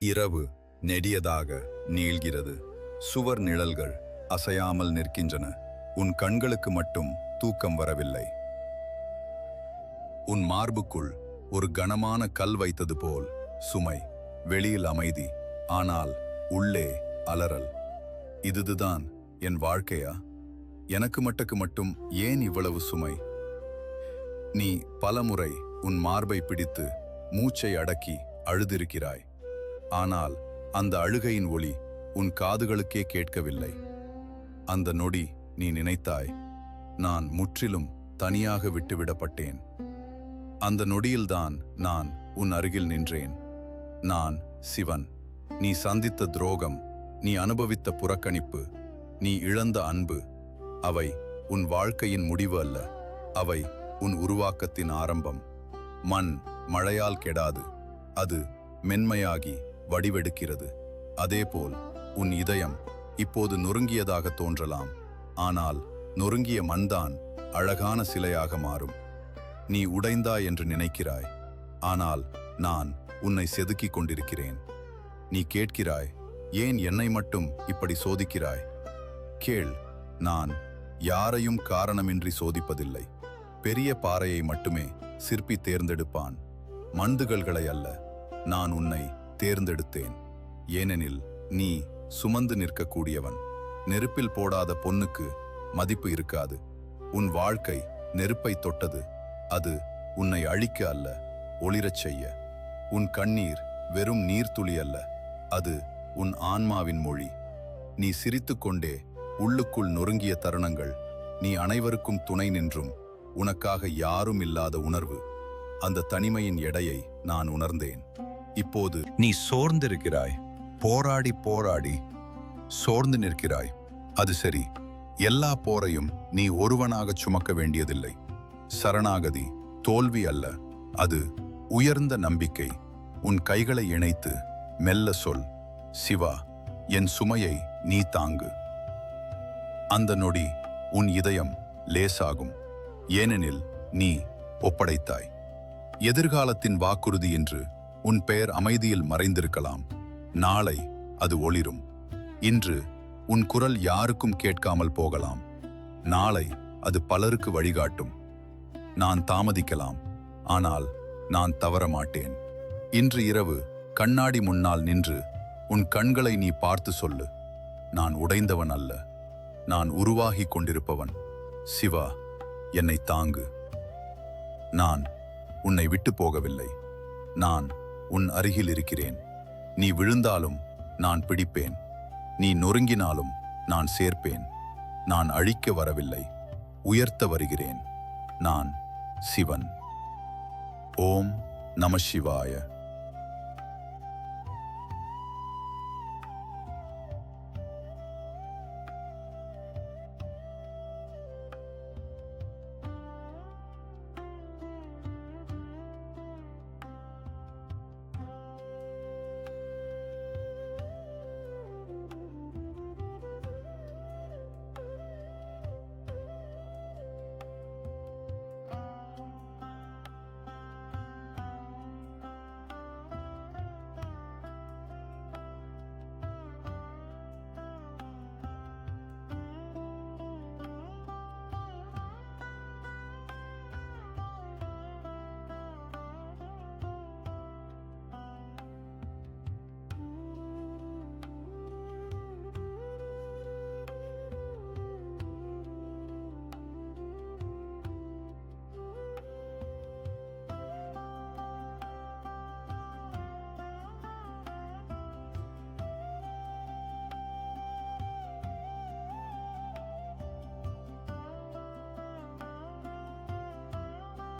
இரவு நெடியதாக நீள்கிறது. சுவர் நிழல்கள் அசையாமல் நிற்கின்றன. உன் கண்களுக்கு மட்டும் தூக்கம் வரவில்லை. உன் மார்புக்குள் ஒரு கனமான கல் வைத்தது போல் சுமை. வெளியில் அமைதி, ஆனால் உள்ளே அலறல். இதுதான் என் வாழ்க்கையா? எனக்கு மட்டும் ஏன் இவ்வளவு சுமை? நீ பலமுறை உன் மார்பை பிடித்து மூச்சை அடக்கி அழுதிருக்கிறாய். ஆனால் அந்த அழுகையின் ஒலி உன் காதுகளுக்கே கேட்கவில்லை. அந்த நொடி நீ நினைத்தாய், நான் முற்றிலும் தனியாக விட்டுவிடப்பட்டேன். அந்த நொடியில்தான் நான் உன் அருகில் நின்றேன். நான் சிவன். நீ சந்தித்த துரோகம், நீ அனுபவித்த புறக்கணிப்பு, நீ இழந்த அன்பு, அவை உன் வாழ்க்கையின் முடிவு அல்ல. அவை உன் உருவாக்கத்தின் ஆரம்பம். மண் மழையால் கெடாது, அது மென்மையாகி வடிவெடுக்கிறது. அதேபோல் உன் இதயம் இப்போது நொறுங்கியதாக தோன்றலாம், ஆனால் நொறுங்கிய மண்தான் அழகான சிலையாக மாறும். நீ உடைந்தாய் என்று நினைக்கிறாய், ஆனால் நான் உன்னை செதுக்கிக் கொண்டிருக்கிறேன். நீ கேட்கிறாய், ஏன் என்னை மட்டும் இப்படி சோதிக்கிறாய்? கேள், நான் யாரையும் காரணமின்றி சோதிப்பதில்லை. பெரிய பாறையை மட்டுமே சிற்பி தேர்ந்தெடுப்பான், மண்துகள்களை அல்ல. நான் உன்னை தேர்ந்தெடுத்தேன், ஏனெனில் நீ சுமந்து நிற்கக்கூடியவன். நெருப்பில் போடாத பொன்னுக்கு மதிப்பு இருக்காது. உன் வாழ்க்கை நெருப்பை தொட்டது. அது உன்னை அழிக்க அல்ல, ஒளிரச் செய்ய. உன் கண்ணீர் வெறும் நீர்த்துளி அல்ல, அது உன் ஆன்மாவின் மொழி. நீ சிரித்துக்கொண்டே உள்ளுக்குள் நொறுங்கிய தருணங்கள், நீ அனைவருக்கும் துணை நின்றும் உனக்காக யாரும் இல்லாத உணர்வு. அந்த தனிமையின் எடையை நான் உணர்ந்தேன். இப்போது நீ சோர்ந்திருக்கிறாய், போராடி போராடி சோர்ந்து நிற்கிறாய். அது சரி, எல்லா போரையும் நீ ஒருவனாக சுமக்க வேண்டியதில்லை. சரணாகதி தோல்வி அல்ல, அது உயர்ந்த நம்பிக்கை. உன் கைகளை இணைத்து மெல்ல சொல், சிவா, என் சுமையை நீ தாங்கு. அந்த நொடி உன் இதயம் லேசாகும், ஏனெனில் நீ ஒப்படைத்தாய். எதிர்காலத்தின் வாக்குறுதி என்று உன் பெயர் அமைதியில் மறைந்திருக்கலாம். நாளை அது ஒளிரும். இன்று உன் குரல் யாருக்கும் கேட்காமல் போகலாம். நாளை அது பலருக்கு வழிகாட்டும். நான் தாமதிக்கலாம், ஆனால் நான் தவற மாட்டேன். இன்று இரவு கண்ணாடி முன்னால் நின்று உன் கண்களை நீ பார்த்து சொல்லு, நான் உடைந்தவன் அல்ல, நான் உருவாகிக் கொண்டிருப்பவன். சிவா, என்னை தாங்கு. நான் உன்னை விட்டு போகவில்லை. நான் உன் அருகில் இருக்கிறேன். நீ விழுந்தாலும் நான் பிடிப்பேன். நீ நொறுங்கினாலும் நான் சேர்ப்பேன். நான் அழிக்க வரவில்லை, உயர்த்த வருகிறேன். நான் சிவன். ஓம் நம சிவாய.